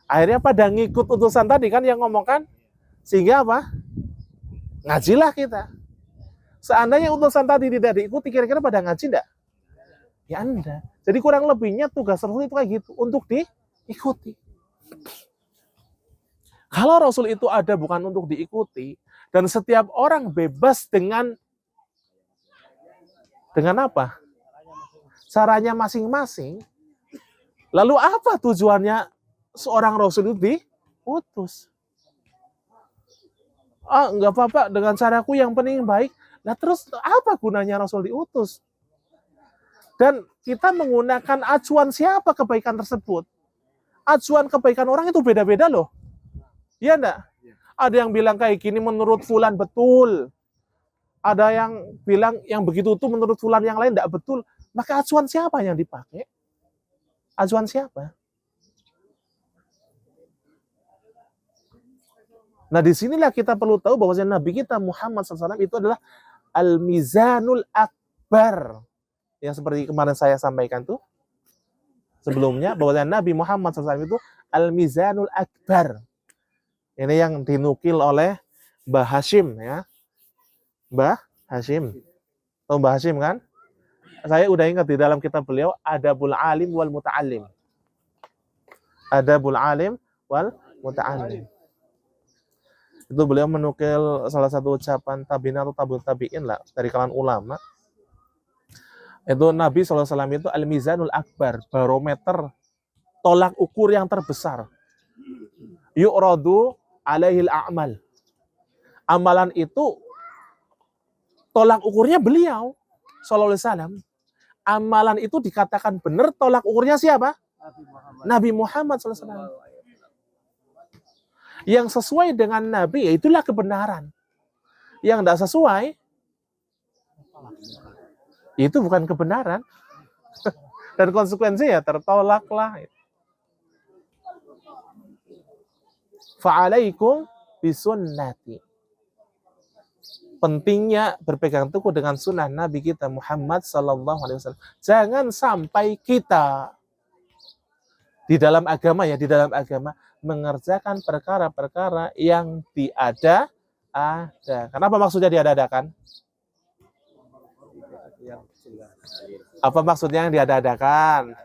Akhirnya pada ngikut utusan tadi kan yang ngomong kan. Sehingga apa? Ngajilah kita. Seandainya utusan tadi tidak diikuti, kira-kira pada ngaji enggak? Ya enggak. Jadi kurang lebihnya tugas Rasul itu kayak gitu, untuk diikuti. Kalau Rasul itu ada bukan untuk diikuti, dan setiap orang bebas dengan apa? Caranya masing-masing. Lalu apa tujuannya seorang Rasul itu diutus? Enggak apa-apa, dengan caraku yang penting baik. Nah terus apa gunanya Rasul diutus? Dan kita menggunakan acuan siapa kebaikan tersebut? Acuan kebaikan orang itu beda-beda loh. Iya enggak? Ada yang bilang kayak gini menurut fulan betul. Ada yang bilang yang begitu itu menurut fulan yang lain enggak betul. Maka acuan siapa yang dipakai? Acuan siapa? Nah disinilah kita perlu tahu bahwa Nabi kita Muhammad SAW itu adalah Al-Mizanul Akbar. Yang seperti kemarin saya sampaikan tuh sebelumnya, bahwa Nabi Muhammad SAW itu Al-Mizanul Akbar. Ini yang dinukil oleh Mbah Hashim ya. Mbah Hashim. Tahu Mbah Hashim kan? Saya udah ingat di dalam kitab beliau Adabul Alim wal Muta'allim. Adabul Alim wal Muta'allim. Itu beliau menukil salah satu ucapan tabi'in atau tabi'in lah dari kalangan ulama. Itu Nabi SAW itu Al-Mizanul Akbar, barometer tolak ukur yang terbesar. Yu'radu alaihil a'mal. Amalan itu tolak ukurnya beliau sallallahu alaihi wasallam. Amalan itu dikatakan benar, tolak ukurnya siapa? Nabi Muhammad sallallahu alaihi wasallam. Yang sesuai dengan Nabi, ya itulah kebenaran. Yang tidak sesuai, itu bukan kebenaran. Dan konsekuensi ya tertolaklah. Fa'alaikum bisunnati. Pentingnya berpegang teguh dengan sunnah Nabi kita Muhammad sallallahu alaihi wasallam. Jangan sampai kita di dalam agama mengerjakan perkara-perkara yang diada-ada. Kenapa maksudnya diada-adakan? Apa maksudnya yang diada-adakan?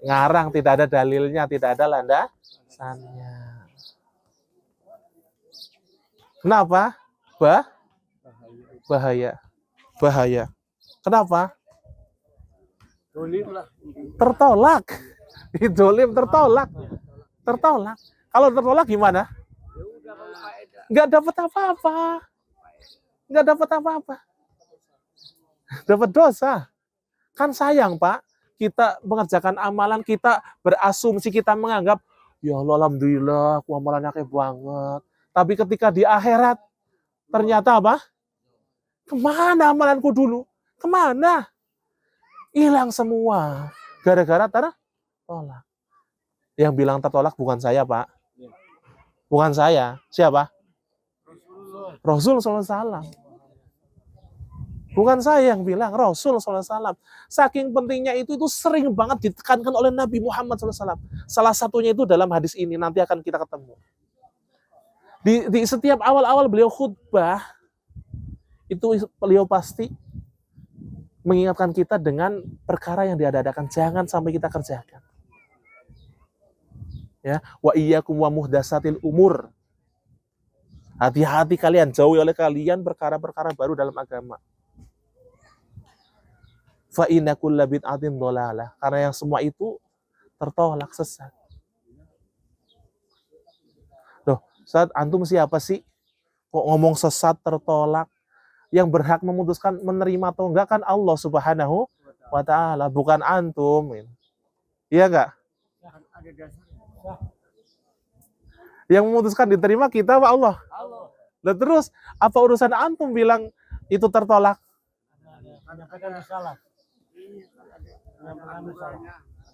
Ngarang, tidak ada dalilnya, tidak ada landasannya. Kenapa? Bahaya. Kenapa? Tertolak. Dolim tertolak. Kalau tertolak gimana? Nggak dapat apa-apa. Dapat dosa. Kan sayang, Pak. Kita mengerjakan amalan, kita berasumsi, kita menganggap, ya Allah, alhamdulillah, aku amalannya kayak banget. Tapi ketika di akhirat, ternyata apa? Kemana amalanku dulu? Kemana? Hilang semua. Gara-gara tertolak. Yang bilang tertolak bukan saya, Pak. Bukan saya. Siapa? Rasul SAW. Bukan saya yang bilang, Rasul SAW. Saking pentingnya itu sering banget ditekankan oleh Nabi Muhammad SAW. Salah satunya itu dalam hadis ini, nanti akan kita ketemu. Di setiap awal-awal beliau khutbah, itu beliau pasti mengingatkan kita dengan perkara yang diada-adakan. Jangan sampai kita kerjakan. Ya, wa iyyakum wa muhdatsatil umur. Hati-hati kalian, jauhi oleh kalian perkara-perkara baru dalam agama. Fa inna kulla bid'atin dhalalah. Karena yang semua itu tertolak, sesat. Loh, Ustaz, antum siapa sih? Kok ngomong sesat, tertolak? Yang berhak memutuskan menerima atau enggak kan Allah Subhanahu wa ta'ala, bukan antum. Iya enggak? Yang memutuskan diterima kita apa Allah? Nah, terus apa urusan antum bilang itu tertolak?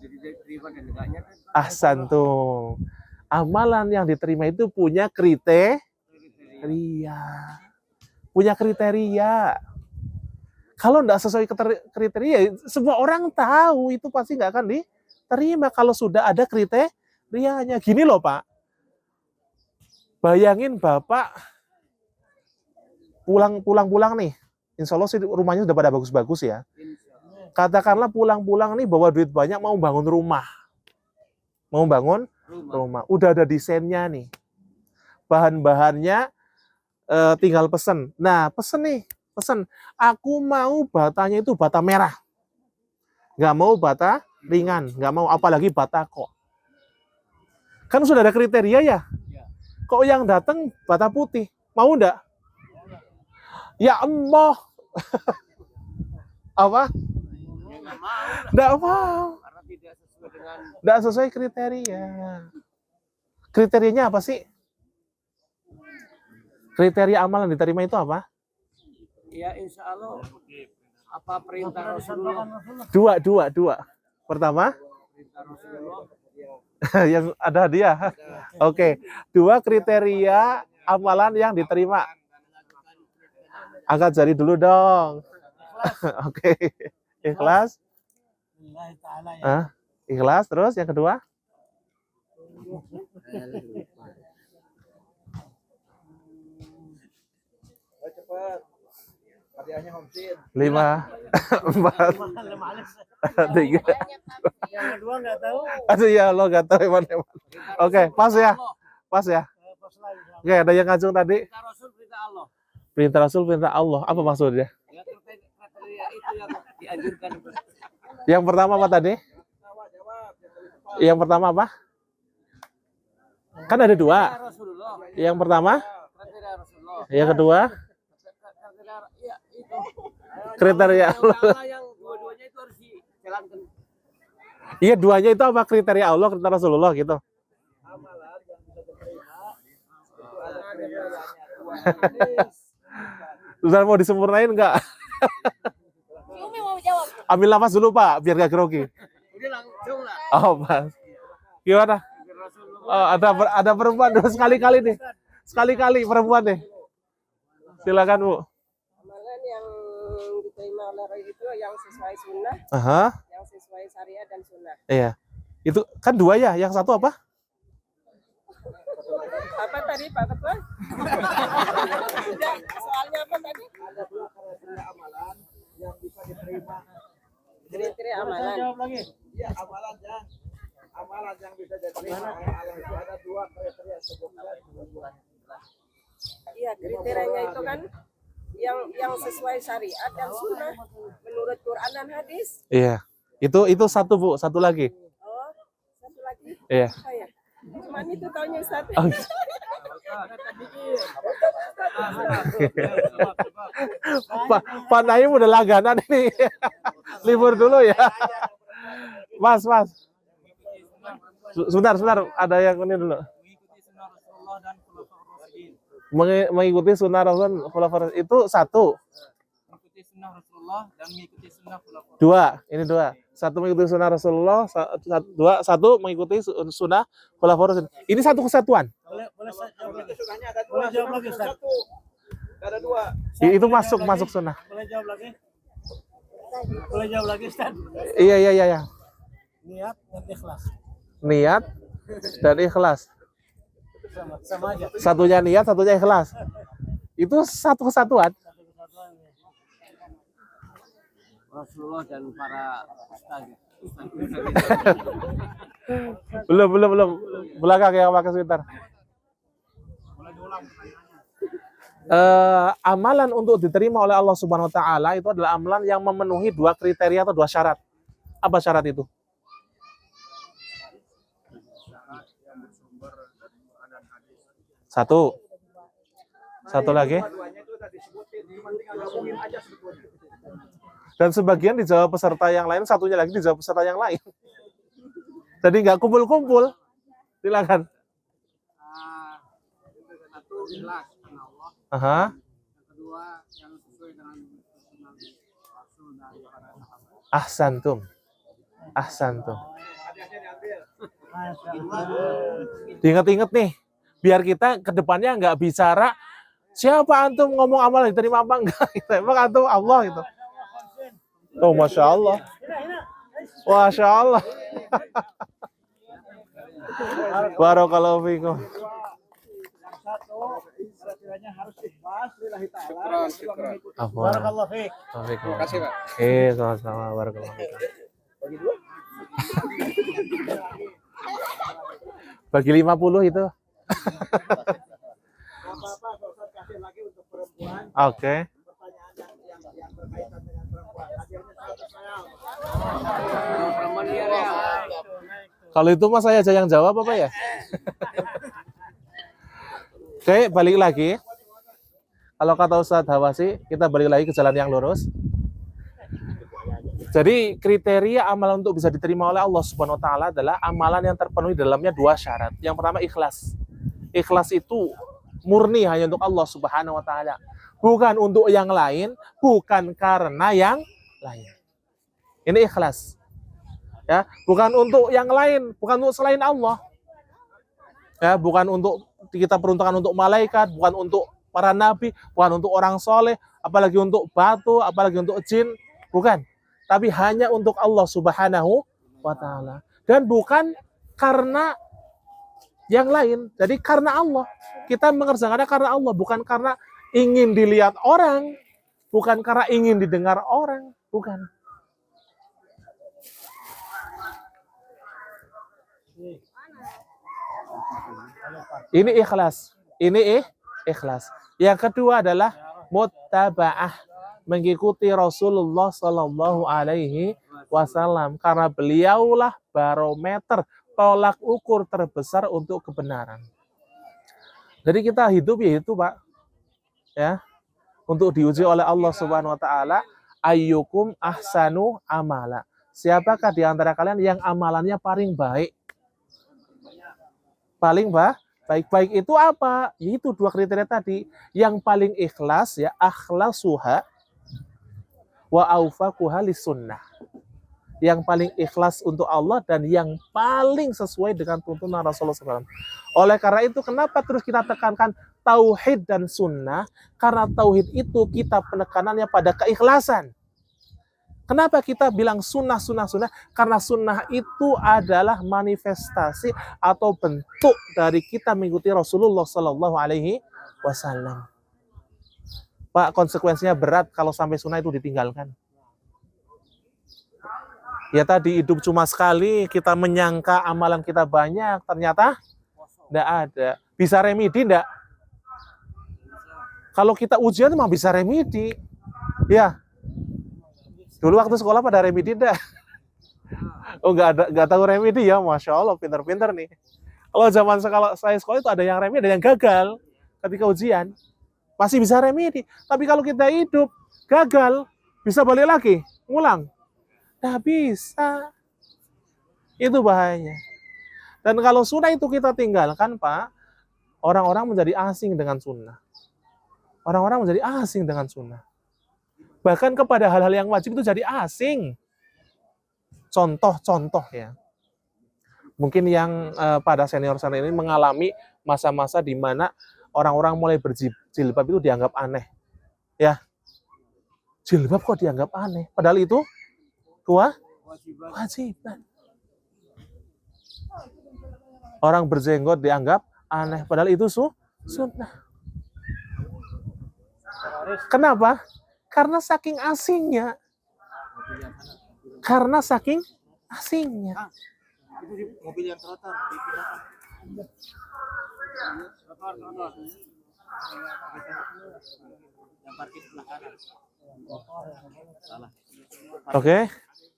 diterima dan enggaknya kan Ahsantum. Amalan yang diterima itu punya kriteria. Punya kriteria. Kalau nggak sesuai kriteria, semua orang tahu itu pasti nggak akan diterima kalau sudah ada kriterianya. Gini loh Pak, bayangin Bapak pulang nih, insya Allah sih rumahnya sudah pada bagus-bagus ya. Katakanlah pulang-pulang nih bawa duit banyak mau bangun rumah. Mau bangun rumah. Udah ada desainnya nih. Bahan-bahannya tinggal pesen. Nah, pesen. Aku mau batanya itu bata merah. Nggak mau bata ringan. Nggak mau, apalagi bata kok. Kan sudah ada kriteria ya? Kok yang datang bata putih? Mau nggak? Ya Allah. Apa? Nggak mau. karena tidak sesuai dengan Nggak sesuai kriteria. Kriterianya apa sih? Kriteria amalan diterima itu apa? ya insya Allah apa perintah Rasulullah. Dua. Pertama, Perintah Rasulullah yang ada hadiah. Oke, 2 kriteria amalan yang diterima. Angkat jari dulu dong. Oke, ikhlas. Ikhlas. Terus yang kedua? Hadiahnya homsin. 5, 4, 3. Yang kedua nggak tahu. Aduh ya Allah, nggak tahu emang. Oke, pas ya. Oke, ada yang ngajung tadi. perintah Rasul perintah Allah. Perintah Rasul, perintah Allah. Apa maksudnya? Ya kriteria itu yang dianjurkan. Yang pertama apa tadi? Yang pertama apa? Kan ada 2. Perintah Rasulullah. Yang pertama, Kriteria Rasulullah. yang kedua, Ya itu. kriteria Allah. Allah yang dua-duanya itu harus dijalankan. Iya, 2-nya itu apa? Kriteria Allah, kriteria Rasulullah gitu. Amalan yang bisa diterima itu ada kriterianya. Sudah mau disempurnain nggak? Umi mau jawab. Ambil nafas dulu Pak, biar gak grogi. Udah langsung lah. Oh, Mas. Gimana? Oh, ada perempuan dulu sekali-kali nih. Sekali-kali perempuan nih. Silakan Bu. Amalan yang diterima oleh Roy itu yang sesuai sunnah, Aha, yang sesuai syariat dan sunnah. iya. Itu kan 2 ya, yang satu apa? Apa tadi Pak Ketua? Soalnya apa tadi? Ada 2 kriteria amalan yang bisa diterima. Kriteria amalan. Jawab lagi. Iya, amalan yang bisa diterima oleh Allah itu ada 2 kriteria sebutkan. Iya, kriterianya itu kan yang sesuai syariat dan sunnah menurut Quran dan hadis. Iya. Itu satu Bu, satu lagi. Oh, satu lagi. Iya. Oh ya. Cuman itu taunya Ustaz. Oh. Pak Naim udah langganan ini. Libur dulu ya. Mas. Sebentar, ada yang ini dulu. Mengikuti sunnah Rasulullah itu 1. Mengikuti sunnah Rasulullah dan mengikuti sunnah khulafaur. 2, ini 2. 1 mengikuti sunnah Rasulullah, 1 mengikuti sunnah khulafaur Rasyidin. Ini satu kesatuan. Boleh jawab lagi Ustaz. Ada 2. Itu masuk sunnah. Boleh jawab lagi Ustaz. Iya. Niat dan ikhlas. Niat dan ikhlas. Sama aja. Satunya niat, satunya ikhlas. Itu satu kesatuan. Rasulullah dan para ustaz. Belum. Belakang yang pakai sebentar. Amalan untuk diterima oleh Allah Subhanahu wa taala itu adalah amalan yang memenuhi 2 kriteria atau 2 syarat. Apa syarat itu? Satu lagi. Dan sebagian dijawab peserta yang lain, satunya lagi dijawab peserta yang lain. Jadi nggak kumpul-kumpul. Silakan. Satu ikhlas karena Allah. Aha. Yang kedua yang sesuai dengan sunnah Rasul dan para sahabat. Ahsantum. Ahsan tuh. Diinget-inget nih, biar kita ke depannya nggak bicara siapa antum ngomong amal diterima apa enggak. Emang antum Allah gitu. Oh, Masya Allah. Masya Allah. Barakallahu fikum. Satu, sekiranya harus ikhlas lillahi ta'ala. Barakallahu fikum. Terima kasih, Pak. Sama-sama. Barakallahu fikum. Bagi 50 itu. Kasih lagi untuk perempuan. Oke. Pertanyaan yang berkaitan dengan perempuan. Hadiahnya 100 real. Perempuan dia ya. Kalau itu mas saya aja yang jawab apa ya? Oke, balik lagi. Kalau kata Ustadz Hawasi, kita balik lagi ke jalan yang lurus. Jadi kriteria amalan untuk bisa diterima oleh Allah Subhanahu wa taala adalah amalan yang terpenuhi dalamnya 2 syarat. Yang pertama ikhlas. Ikhlas itu murni hanya untuk Allah Subhanahu wa taala. Bukan untuk yang lain, bukan karena yang lain. Ini ikhlas. Ya, bukan untuk yang lain, bukan untuk selain Allah. Ya, bukan untuk kita peruntukkan untuk malaikat, bukan untuk para nabi, bukan untuk orang soleh, apalagi untuk batu, apalagi untuk jin, bukan. Tapi hanya untuk Allah Subhanahu wa taala. Dan bukan karena yang lain. Jadi karena Allah. Kita mengerjakannya karena Allah, bukan karena ingin dilihat orang, bukan karena ingin didengar orang, bukan. Ini ikhlas. Ini ikhlas. Yang kedua adalah muttaba'ah, mengikuti Rasulullah Shallallahu Alaihi Wasallam, karena beliaulah barometer, tolak ukur terbesar untuk kebenaran. Jadi kita hidup ya itu, Pak, ya, untuk diuji oleh Allah Subhanahu Wa Taala. Ayyukum ahsanu amala. Siapakah di antara kalian yang amalannya paling baik? Paling baik itu apa? Itu 2 kriteria tadi. Yang paling ikhlas ya akhlasuha wa aufaquha lisunnah. Yang paling ikhlas untuk Allah dan yang paling sesuai dengan tuntunan Rasulullah SAW. Oleh karena itu, kenapa terus kita tekankan tauhid dan sunnah? Karena tauhid itu kita penekanannya pada keikhlasan. Kenapa kita bilang sunnah? Karena sunnah itu adalah manifestasi atau bentuk dari kita mengikuti Rasulullah Sallallahu Alaihi Wasallam. Pak, konsekuensinya berat kalau sampai sunnah itu ditinggalkan. Ya tadi, hidup cuma sekali, kita menyangka amalan kita banyak, ternyata tidak ada. Bisa remedi enggak? Kalau kita ujian mah bisa remedi. Ya. Dulu waktu sekolah pada remedi enggak? Oh, enggak tahu remedi ya, Masya Allah, pinter-pinter nih. Kalau zaman saya sekolah itu ada yang remedi, ada yang gagal ketika ujian. Masih bisa remedi. Tapi kalau kita hidup, gagal, bisa balik lagi, ngulang. Nggak bisa. Itu bahayanya. Dan kalau sunnah itu kita tinggalkan, Pak, orang-orang menjadi asing dengan sunnah. Orang-orang menjadi asing dengan sunnah. Bahkan kepada hal-hal yang wajib itu jadi asing. Contoh ya. Mungkin yang pada senior-senior ini mengalami masa-masa di mana orang-orang mulai berjilbab itu dianggap aneh. Ya. Jilbab kok dianggap aneh? Padahal itu kewajiban. Orang berjenggot dianggap aneh. Padahal itu sunnah. Kenapa? Karena saking asingnya. Itu di mobil yang trotoar dipindahkan. Yang parkir sebelah kanan. Salah. Oke,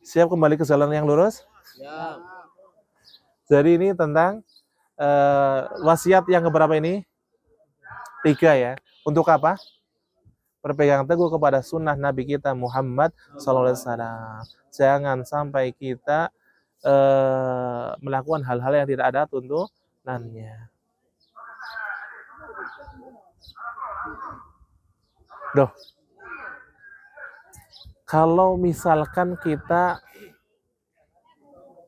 siap kembali ke jalan yang lurus? Ya. Jadi ini tentang wasiat yang keberapa ini? 3 ya. Untuk apa? Berpegang teguh kepada sunnah Nabi kita Muhammad SAW. Jangan sampai kita melakukan hal-hal yang tidak ada tuntunannya. Kalau misalkan kita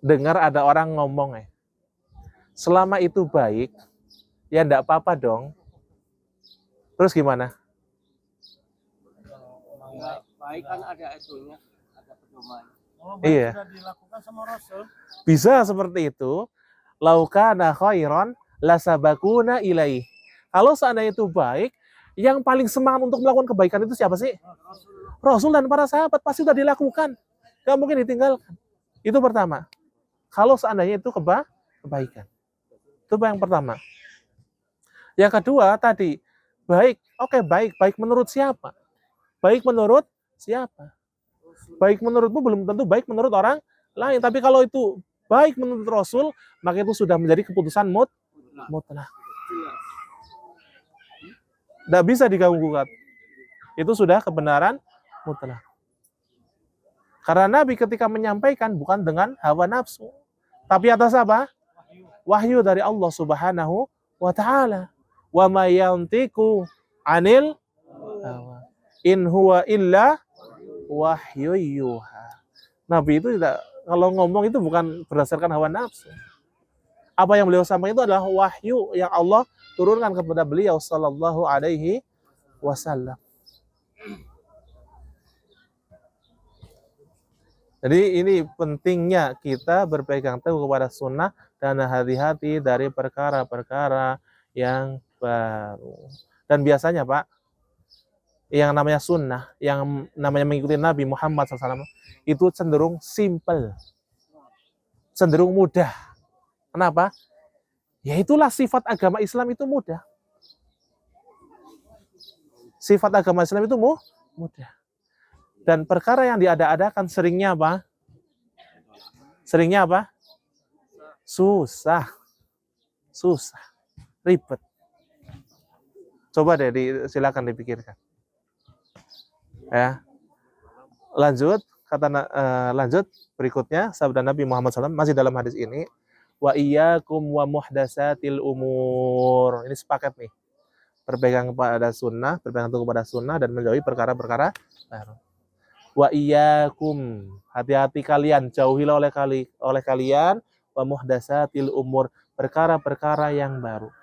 dengar ada orang ngomong selama itu baik, ya enggak apa-apa dong. Terus gimana? Baik kan ada itunya, ada pedoman. Iya. Sudah dilakukan sama Rasul. Bisa seperti itu. Laukana khairon lasabakuna ilaih. Kalau seandainya itu baik, yang paling semangat untuk melakukan kebaikan itu siapa sih? Rasul dan para sahabat pasti sudah dilakukan. Gak mungkin ditinggalkan. Itu pertama. Kalau seandainya itu kebaikan. Itu yang pertama. Yang kedua tadi, baik. Oke, baik. Baik menurut siapa? Baik menurut siapa? Baik menurutmu belum tentu baik menurut orang lain. Tapi kalau itu baik menurut Rasul, maka itu sudah menjadi keputusan mutlak. Tidak bisa diganggu-gugat. Itu sudah kebenaran mutlak. Karena Nabi ketika menyampaikan bukan dengan hawa nafsu. Tapi atas apa? Wahyu dari Allah Subhanahu wa ta'ala. Wa ma yantiqu 'anil hawa. In huwa illa wahyu yuha. Nabi itu tidak, kalau ngomong itu bukan berdasarkan hawa nafsu. Apa yang beliau sampaikan itu adalah wahyu yang Allah turunkan kepada beliau sallallahu alaihi wasallam. Jadi ini pentingnya kita berpegang teguh kepada sunnah dan hati-hati dari perkara-perkara yang baru. Dan biasanya Pak, yang namanya sunnah, yang namanya mengikuti Nabi Muhammad SAW, itu cenderung simple, cenderung mudah. Kenapa? Ya itulah sifat agama Islam itu mudah. Sifat agama Islam itu mudah. Dan perkara yang diada-adakan seringnya apa? Seringnya apa? Susah. Ribet. Coba deh silakan dipikirkan. Ya. Lanjut berikutnya sabda Nabi Muhammad SAW masih dalam hadis ini, wa iyyakum wa muhdatsatil umur. Ini sepaket nih. Berpegang kepada sunnah, berpegang teguh kepada sunnah dan menjauhi perkara-perkara baru. Wa iyyakum, hati-hati kalian, jauhilah oleh kalian wa muhdatsatil umur, perkara-perkara yang baru.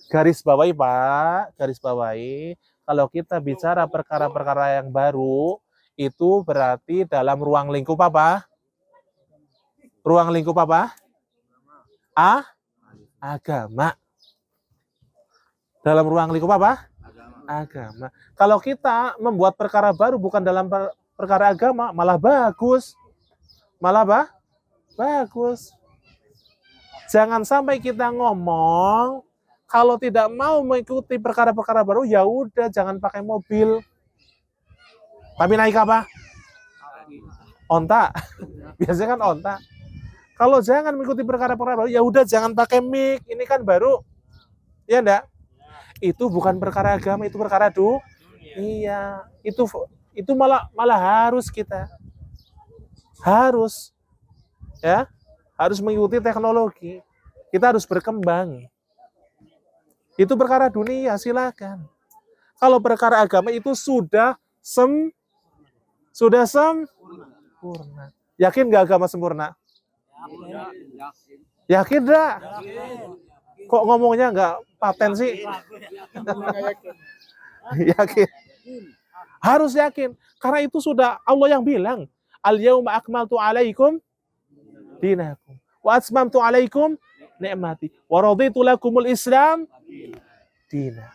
Garis bawahi Pak, garis bawahi, kalau kita bicara perkara-perkara yang baru, itu berarti dalam ruang lingkup apa? Ruang lingkup apa? Agama. Dalam ruang lingkup apa? Agama. Kalau kita membuat perkara baru bukan dalam perkara agama, malah bagus. Bagus. Jangan sampai kita ngomong, kalau tidak mau mengikuti perkara-perkara baru, ya udah jangan pakai mobil. Tapi naik apa? Onta. Biasanya kan onta. Kalau jangan mengikuti perkara-perkara baru, ya udah jangan pakai mic. Ini kan baru. Ya enggak? Itu bukan perkara agama, itu perkara iya. Itu malah harus kita. Harus. Ya. Harus mengikuti teknologi. Kita harus berkembang. Itu perkara dunia, silakan. Kalau perkara agama itu sudah sempurna. Yakin nggak agama sempurna? Yakin nggak? Kok ngomongnya nggak paten sih? Yakin. Harus yakin. Karena itu sudah Allah yang bilang, al-yauma akmaltu alaikum dinakum wa atmamtu alaikum ni'mati wa raditu lakumul Islam dina.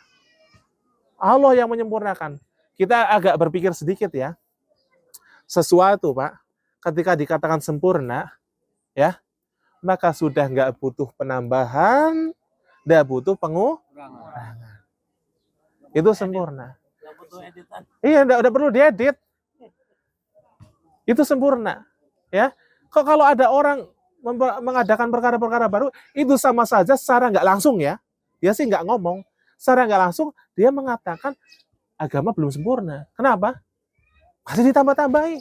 Allah yang menyempurnakan. Kita agak berpikir sedikit ya. Sesuatu Pak, ketika dikatakan sempurna, ya, maka sudah nggak butuh penambahan, nggak butuh pengurangan. Itu sempurna. Iya, nggak perlu diedit. Itu sempurna. Ya, kok kalau ada orang mengadakan perkara-perkara baru, itu sama saja secara nggak langsung ya. Dia sih nggak ngomong. Secara nggak langsung, dia mengatakan agama belum sempurna. Kenapa? Masih ditambah-tambahi.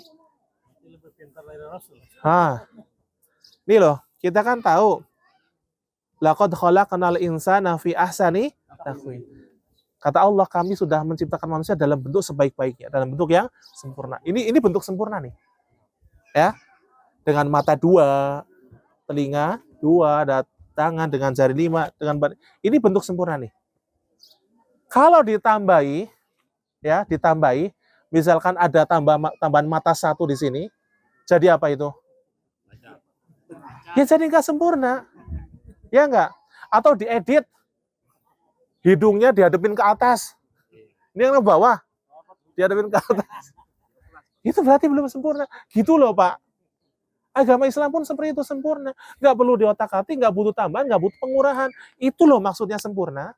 Nih loh, kita kan tahu. Laqad khalaqnal insana fi ahsani taqwim. Kata Allah, kami sudah menciptakan manusia dalam bentuk sebaik-baiknya, dalam bentuk yang sempurna. Ini bentuk sempurna nih. Ya. Dengan mata dua, telinga 2, ada tangan dengan jari 5, ini bentuk sempurna nih. Kalau ditambahi, ya, misalkan ada tambahan mata 1 di sini, jadi apa itu? Ya jadi nggak sempurna, ya nggak? Atau diedit, hidungnya dihadapin ke atas, ini yang ke bawah, dihadapin ke atas. Itu berarti belum sempurna. Gitu loh, Pak. Agama Islam pun seperti itu sempurna. Nggak perlu diotak-atik, nggak butuh tambahan, nggak butuh pengurahan. Itu loh maksudnya sempurna.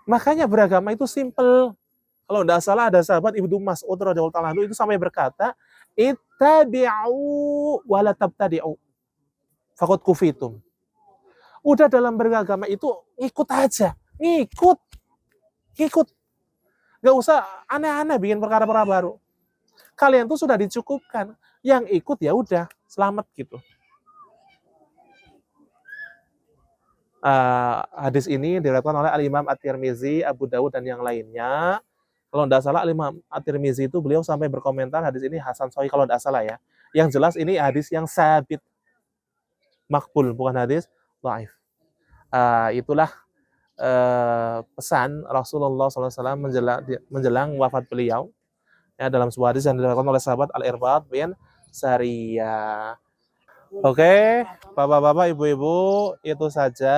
Makanya beragama itu simple. Kalau tidak salah ada sahabat Ibnu Mas'ud radhiyallahu ta'ala itu sampai berkata, "Ittabi'u wa la tabtadi'u. Faqad kufitum." Udah dalam beragama itu ikut aja, ngikut. Nggak usah aneh-aneh bikin perkara-perkara baru. Kalian tuh sudah dicukupkan. Yang ikut ya udah, selamat gitu. Hadis ini diriwayatkan oleh Al-Imam At-Tirmizi, Abu Dawud, dan yang lainnya. Kalau tidak salah Al-Imam At-Tirmizi itu beliau sampai berkomentar hadis ini hasan sahih kalau tidak salah ya. Yang jelas ini hadis yang sabit. Makbul, bukan hadis dhaif. Itulah pesan Rasulullah SAW menjelang wafat beliau, ya, dalam sebuah hadis yang diriwayatkan oleh sahabat Al-Irbad bin Sariyah. Oke, bapak-bapak, ibu-ibu, itu saja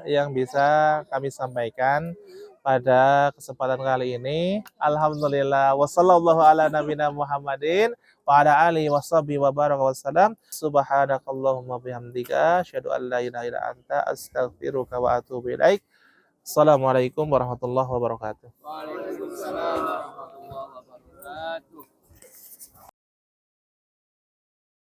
yang bisa kami sampaikan pada kesempatan kali ini. Alhamdulillah, wassallallahu ala nabiyina Muhammadin wa ala alihi washabihi wa baraka wasallam. Subhanakallahumma bihamdika asyhadu an la ilaha illa anta astaghfiruka wa atubu ilaik. Assalamualaikum warahmatullahi wabarakatuh. Waalaikumsalam warahmatullahi wabarakatuh.